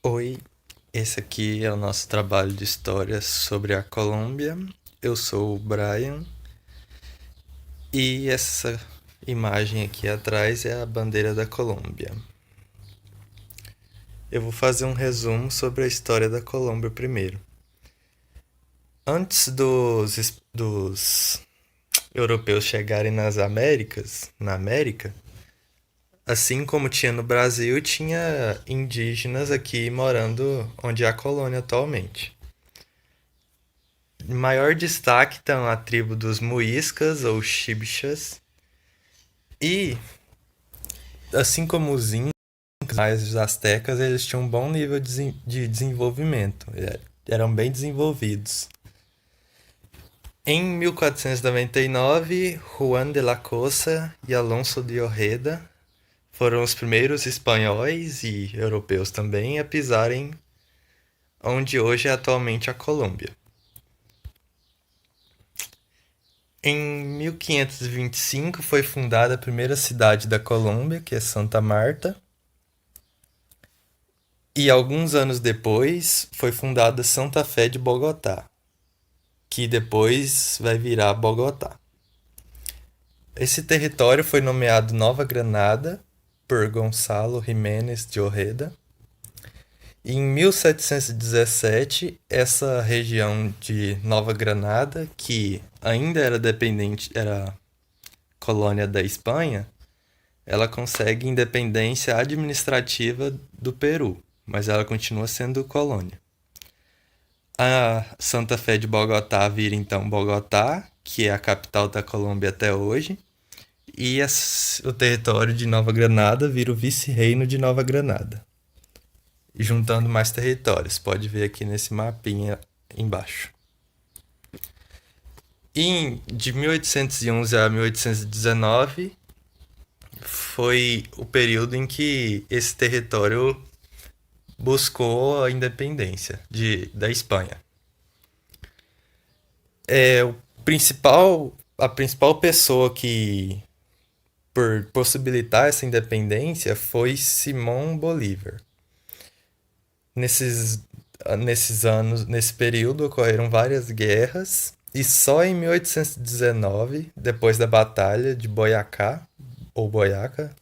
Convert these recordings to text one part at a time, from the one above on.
Oi, esse aqui é o nosso trabalho de história sobre a Colômbia. Eu sou o Brian e essa imagem aqui atrás é a bandeira da Colômbia. Eu vou fazer um resumo sobre a história da Colômbia primeiro. Antes dos europeus chegarem na América, assim como tinha no Brasil, tinha indígenas aqui morando onde é a colônia atualmente. Em maior destaque estão a tribo dos Muiscas ou Chibchas. E, assim como os Incas, mais os Aztecas, eles tinham um bom nível de desenvolvimento. Eram bem desenvolvidos. Em 1499, Juan de la Cosa e Alonso de Ojeda foram os primeiros espanhóis e europeus também a pisarem onde hoje é atualmente a Colômbia. Em 1525 foi fundada a primeira cidade da Colômbia, que é Santa Marta. E alguns anos depois foi fundada Santa Fé de Bogotá, que depois vai virar Bogotá. Esse território foi nomeado Nova Granada por Gonçalo Jiménez de Ojeda. E em 1717, essa região de Nova Granada, que ainda era dependente, era colônia da Espanha, ela consegue independência administrativa do Peru, mas ela continua sendo colônia. A Santa Fé de Bogotá vira então Bogotá, que é a capital da Colômbia até hoje, e o território de Nova Granada vira o vice-reino de Nova Granada. E juntando mais territórios, pode ver aqui nesse mapinha embaixo. De 1811 a 1819 foi o período em que esse território buscou a independência da Espanha. A principal pessoa que por possibilitar essa independência foi Simão Bolívar. Nesses, nesses anos, nesse período ocorreram várias guerras e só em 1819, depois da Batalha de Boyacá ou Boyaca,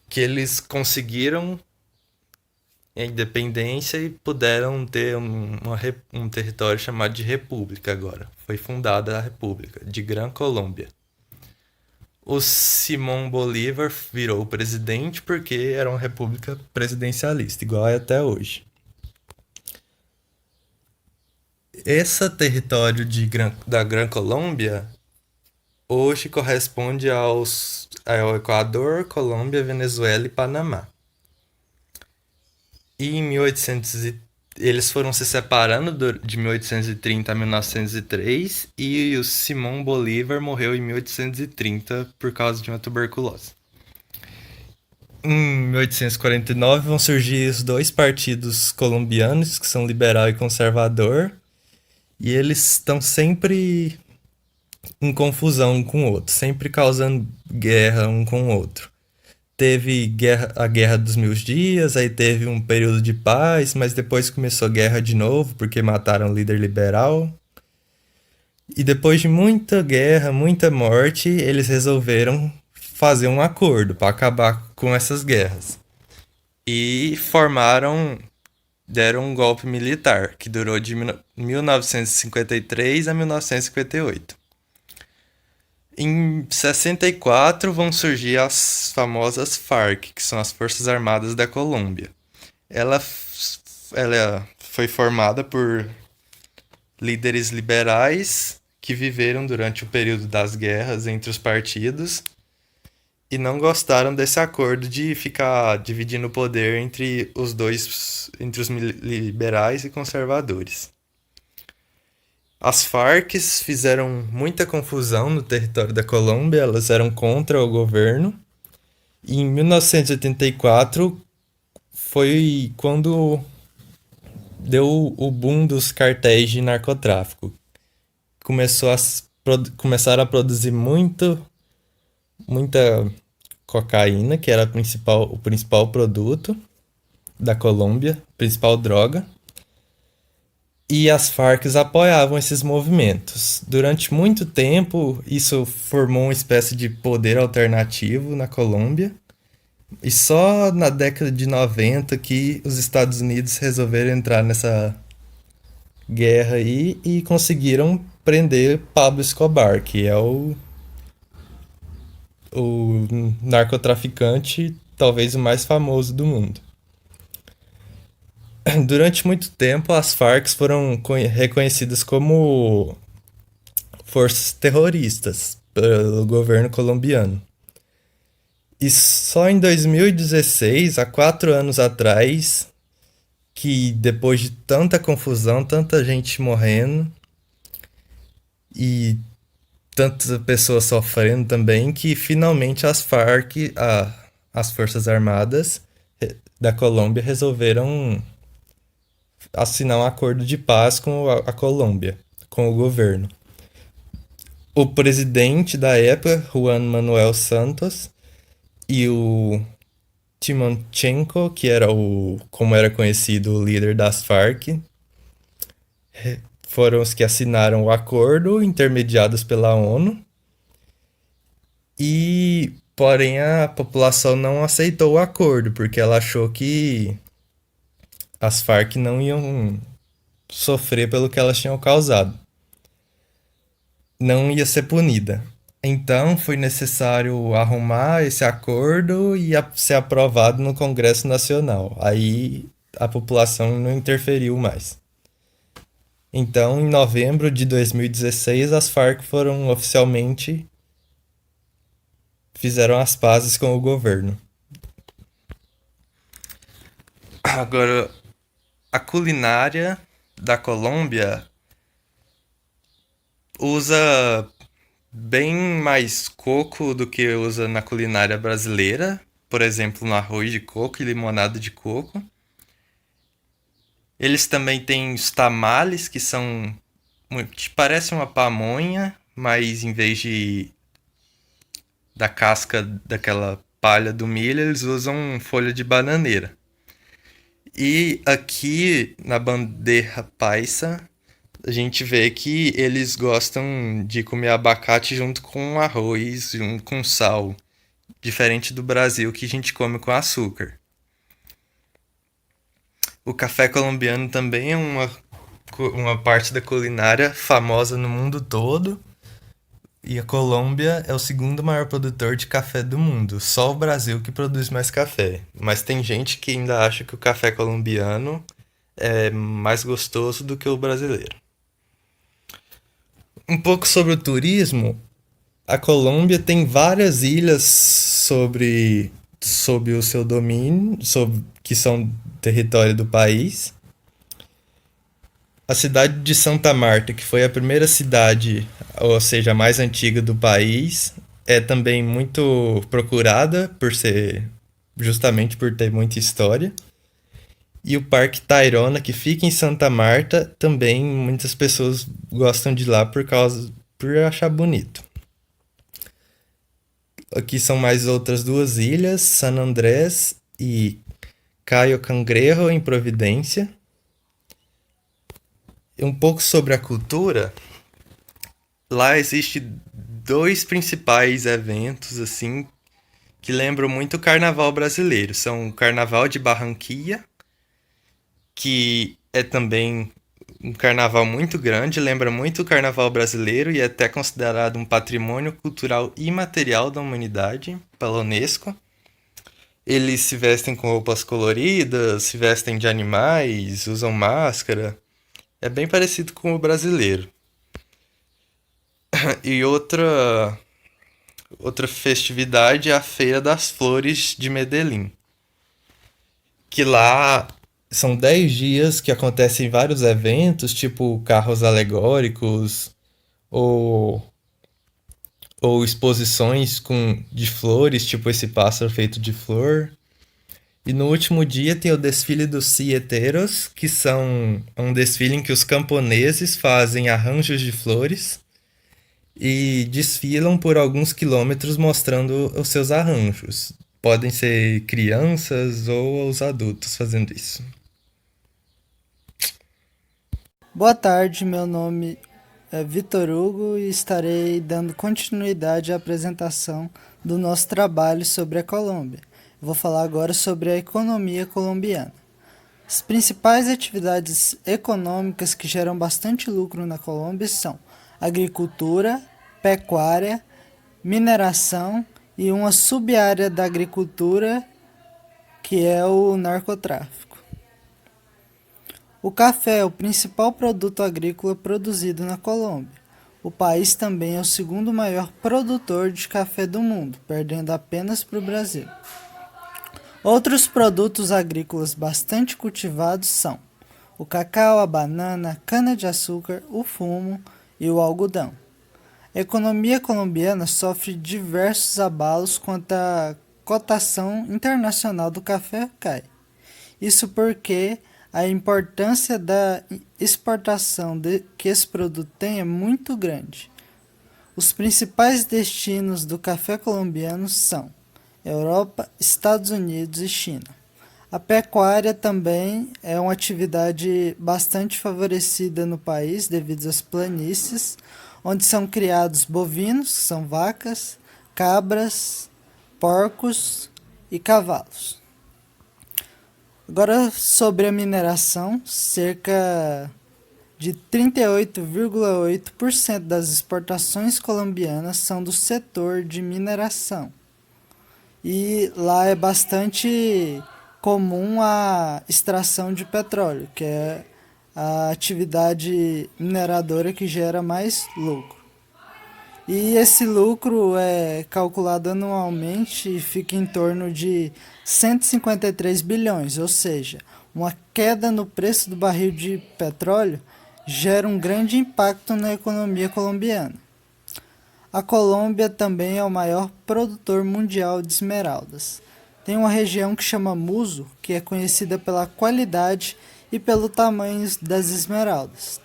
que eles conseguiram a independência e puderam ter um território chamado de República agora. Foi fundada a República de Gran Colômbia. O Simão Bolívar virou o presidente porque era uma república presidencialista, igual é até hoje. Esse território da Gran Colômbia hoje corresponde ao Equador, Colômbia, Venezuela e Panamá. E em 1800 eles foram se separando de 1830 a 1903 e o Simão Bolívar morreu em 1830 por causa de uma tuberculose. Em 1849 vão surgir os dois partidos colombianos, que são liberal e conservador, e eles estão sempre em confusão um com o outro, sempre causando guerra um com o outro. Teve a Guerra dos Mil Dias, aí teve um período de paz, mas depois começou a guerra de novo, porque mataram o líder liberal. E depois de muita guerra, muita morte, eles resolveram fazer um acordo para acabar com essas guerras. E deram um golpe militar, que durou de 1953 a 1958. Em 64 vão surgir as famosas FARC, que são as Forças Armadas da Colômbia. Ela foi formada por líderes liberais que viveram durante o período das guerras entre os partidos e não gostaram desse acordo de ficar dividindo o poder entre entre os liberais e conservadores. As Farc fizeram muita confusão no território da Colômbia, elas eram contra o governo. E em 1984 foi quando deu o boom dos cartéis de narcotráfico. Começaram a produzir muita cocaína, que era o principal produto. da Colômbia, principal droga, e as Farc apoiavam esses movimentos. Durante muito tempo, isso formou uma espécie de poder alternativo na Colômbia, e só na década de 90 que os Estados Unidos resolveram entrar nessa guerra aí e conseguiram prender Pablo Escobar, que é o narcotraficante talvez o mais famoso do mundo. Durante muito tempo, as Farc foram reconhecidas como forças terroristas pelo governo colombiano. E só em 2016, há 4 anos atrás, que depois de tanta confusão, tanta gente morrendo e tantas pessoas sofrendo também, que finalmente as Farc, as Forças Armadas da Colômbia, resolveram assinar um acordo de paz com a Colômbia, com o governo. O presidente da época, Juan Manuel Santos, e o Timonchenko, que era como era conhecido, o líder das Farc, foram os que assinaram o acordo, intermediados pela ONU. E, porém, a população não aceitou o acordo, porque ela achou que as Farc não iam sofrer pelo que elas tinham causado. Não ia ser punida. Então foi necessário arrumar esse acordo e ser aprovado no Congresso Nacional. Aí a população não interferiu mais. Então, em novembro de 2016, as Farc foram oficialmente fizeram as pazes com o governo. Agora, a culinária da Colômbia usa bem mais coco do que usa na culinária brasileira, por exemplo, no arroz de coco e limonada de coco. Eles também têm os tamales, que são que parecem uma pamonha, mas em vez da casca daquela palha do milho, eles usam folha de bananeira. E aqui na bandeja paisa, a gente vê que eles gostam de comer abacate junto com arroz, junto com sal, diferente do Brasil que a gente come com açúcar. O café colombiano também é uma parte da culinária famosa no mundo todo. E a Colômbia é o segundo maior produtor de café do mundo. Só o Brasil que produz mais café. Mas tem gente que ainda acha que o café colombiano é mais gostoso do que o brasileiro. Um pouco sobre o turismo. A Colômbia tem várias ilhas sob o seu domínio, que são território do país. A cidade de Santa Marta, que foi a primeira cidade, ou seja, a mais antiga do país, é também muito procurada justamente por ter muita história. E o Parque Tayrona, que fica em Santa Marta, também muitas pessoas gostam de ir lá por achar bonito. Aqui são mais outras duas ilhas, San Andrés e Cayo Cangrejo, em Providência. Um pouco sobre a cultura. Lá existe dois principais eventos assim que lembram muito o carnaval brasileiro. São o Carnaval de Barranquilla, que é também um carnaval muito grande, lembra muito o carnaval brasileiro e é até considerado um patrimônio cultural imaterial da humanidade pela Unesco. Eles se vestem com roupas coloridas, se vestem de animais, usam máscara. É bem parecido com o brasileiro. E outra festividade é a Feira das Flores de Medellín, que lá são 10 dias que acontecem vários eventos, tipo carros alegóricos ou, ou exposições de flores, tipo esse pássaro feito de flor. E no último dia tem o desfile dos Sieteiros, que são um desfile em que os camponeses fazem arranjos de flores e desfilam por alguns quilômetros mostrando os seus arranjos. Podem ser crianças ou os adultos fazendo isso. Boa tarde, meu nome é Vitor Hugo e estarei dando continuidade à apresentação do nosso trabalho sobre a Colômbia. Eu vou falar agora sobre a economia colombiana. As principais atividades econômicas que geram bastante lucro na Colômbia são agricultura, pecuária, mineração e uma sub-área da agricultura que é o narcotráfico. O café é o principal produto agrícola produzido na Colômbia. O país também é o segundo maior produtor de café do mundo, perdendo apenas para o Brasil. Outros produtos agrícolas bastante cultivados são o cacau, a banana, a cana-de-açúcar, o fumo e o algodão. A economia colombiana sofre diversos abalos quanto à cotação internacional do café cai. Isso porque a importância da exportação que esse produto tem é muito grande. Os principais destinos do café colombiano são Europa, Estados Unidos e China. A pecuária também é uma atividade bastante favorecida no país devido às planícies, onde são criados bovinos, que são vacas, cabras, porcos e cavalos. Agora sobre a mineração, cerca de 38,8% das exportações colombianas são do setor de mineração. E lá é bastante comum a extração de petróleo, que é a atividade mineradora que gera mais lucro. E esse lucro é calculado anualmente e fica em torno de 153 bilhões, ou seja, uma queda no preço do barril de petróleo gera um grande impacto na economia colombiana. A Colômbia também é o maior produtor mundial de esmeraldas. Tem uma região que chama Muso, que é conhecida pela qualidade e pelo tamanho das esmeraldas.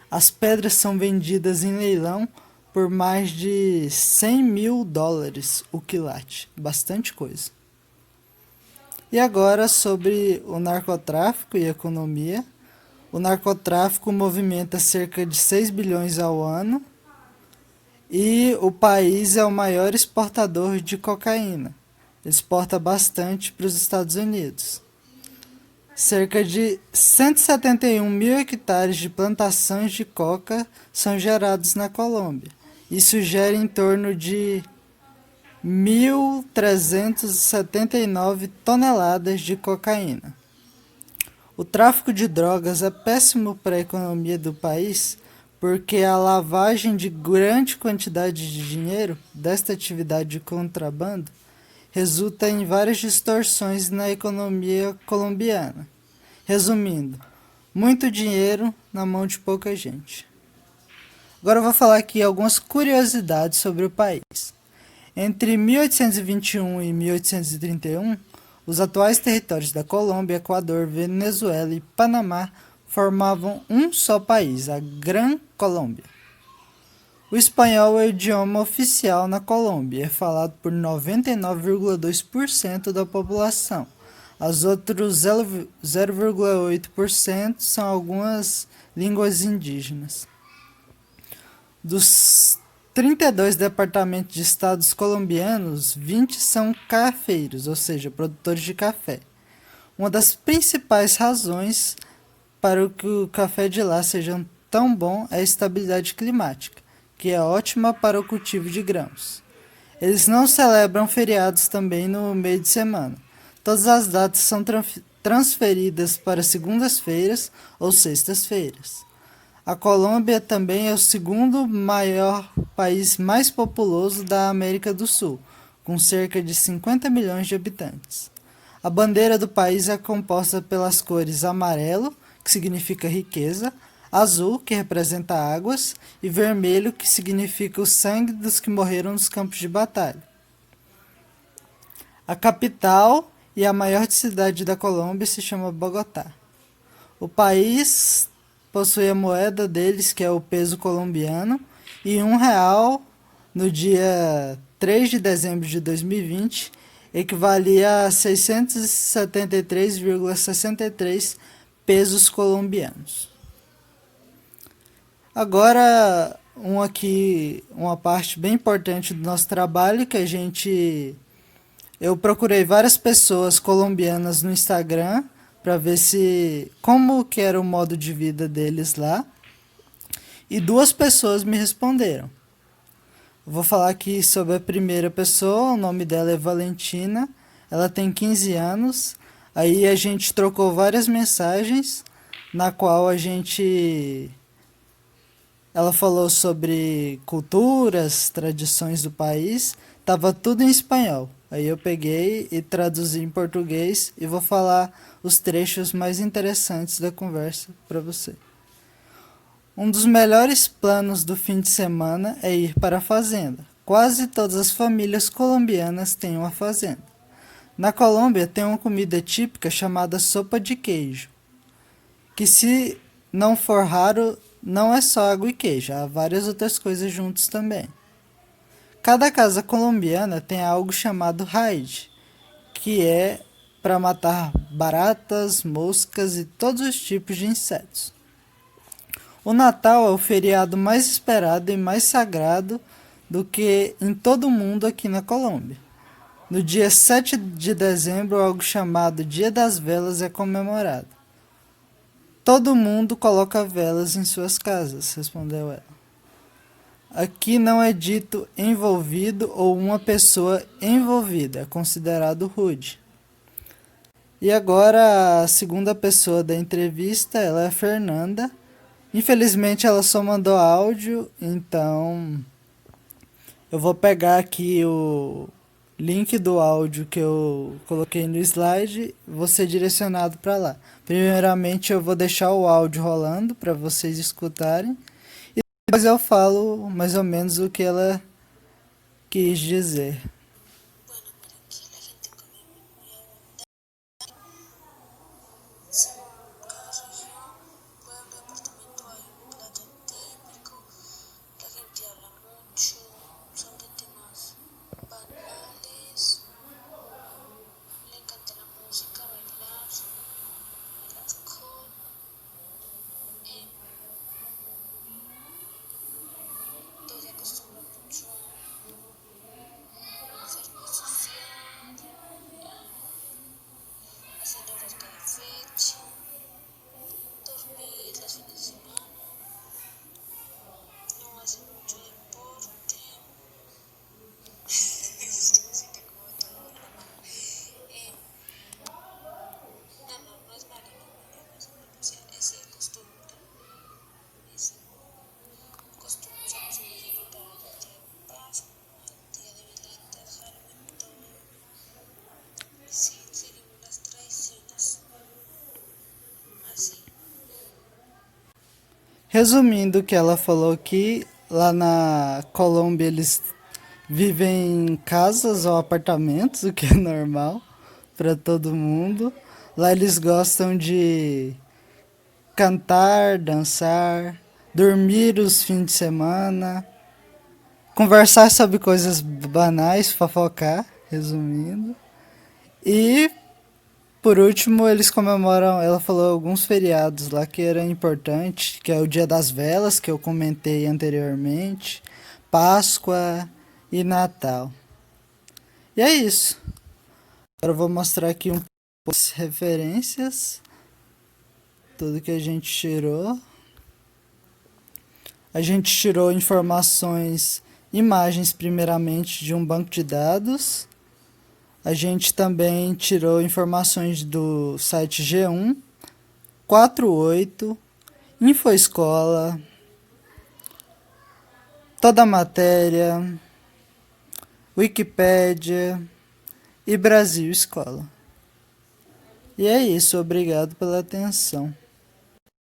As pedras são vendidas em leilão por mais de 100 mil dólares o quilate. Bastante coisa. E agora sobre o narcotráfico e economia. O narcotráfico movimenta cerca de 6 bilhões ao ano e o país é o maior exportador de cocaína. Exporta bastante para os Estados Unidos. Cerca de 171 mil hectares de plantações de coca são gerados na Colômbia. Isso gera em torno de 1.379 toneladas de cocaína. O tráfico de drogas é péssimo para a economia do país porque a lavagem de grande quantidade de dinheiro desta atividade de contrabando resulta em várias distorções na economia colombiana. Resumindo, muito dinheiro na mão de pouca gente. Agora eu vou falar aqui algumas curiosidades sobre o país. Entre 1821 e 1831, os atuais territórios da Colômbia, Equador, Venezuela e Panamá formavam um só país, a Gran Colômbia. O espanhol é o idioma oficial na Colômbia e é falado por 99,2% da população. As outras 0,8% são algumas línguas indígenas. Dos 32 departamentos de estados colombianos, 20 são cafeiros, ou seja, produtores de café. Uma das principais razões para que o café de lá seja tão bom é a estabilidade climática, que é ótima para o cultivo de grãos. Eles não celebram feriados também no meio de semana. Todas as datas são transferidas para segundas-feiras ou sextas-feiras. A Colômbia também é o segundo maior país mais populoso da América do Sul, com cerca de 50 milhões de habitantes. A bandeira do país é composta pelas cores amarelo, que significa riqueza, azul, que representa águas, e vermelho, que significa o sangue dos que morreram nos campos de batalha. A capital e a maior cidade da Colômbia se chama Bogotá. O país possui a moeda deles, que é o peso colombiano, e R$ 1 no dia 3 de dezembro de 2020 equivalia a 673,63 pesos colombianos. Agora, uma parte bem importante do nosso trabalho que eu procurei várias pessoas colombianas no Instagram para ver como que era o modo de vida deles lá. E 2 pessoas me responderam. Vou falar aqui sobre a primeira pessoa, o nome dela é Valentina, ela tem 15 anos. Aí a gente trocou várias mensagens, na qual ela falou sobre culturas, tradições do país, tava tudo em espanhol. Aí eu peguei e traduzi em português e vou falar os trechos mais interessantes da conversa para você. Um dos melhores planos do fim de semana é ir para a fazenda. Quase todas as famílias colombianas têm uma fazenda. Na Colômbia tem uma comida típica chamada sopa de queijo, que se não for raro, não é só água e queijo, há várias outras coisas juntos também. Cada casa colombiana tem algo chamado raid, que é para matar baratas, moscas e todos os tipos de insetos. O Natal é o feriado mais esperado e mais sagrado do que em todo o mundo aqui na Colômbia. No dia 7 de dezembro, algo chamado Dia das Velas é comemorado. Todo mundo coloca velas em suas casas, respondeu ela. Aqui não é dito envolvido ou uma pessoa envolvida, é considerado rude. E agora a segunda pessoa da entrevista, ela é a Fernanda. Infelizmente ela só mandou áudio, então eu vou pegar aqui o link do áudio que eu coloquei no slide, vou ser direcionado para lá. Primeiramente eu vou deixar o áudio rolando para vocês escutarem e depois eu falo mais ou menos o que ela quis dizer. Resumindo o que ela falou aqui, lá na Colômbia eles vivem em casas ou apartamentos, o que é normal para todo mundo. Lá eles gostam de cantar, dançar, dormir os fins de semana, conversar sobre coisas banais, fofocar, resumindo. E por último, eles comemoram, ela falou alguns feriados lá que eram importantes, que é o Dia das Velas, que eu comentei anteriormente, Páscoa e Natal. E é isso. Agora eu vou mostrar aqui um pouco as referências, tudo que a gente tirou. A gente tirou informações, imagens primeiramente de um banco de dados. A gente também tirou informações do site G1, 48, Infoescola, toda a matéria, Wikipédia e Brasil Escola. E é isso, obrigado pela atenção.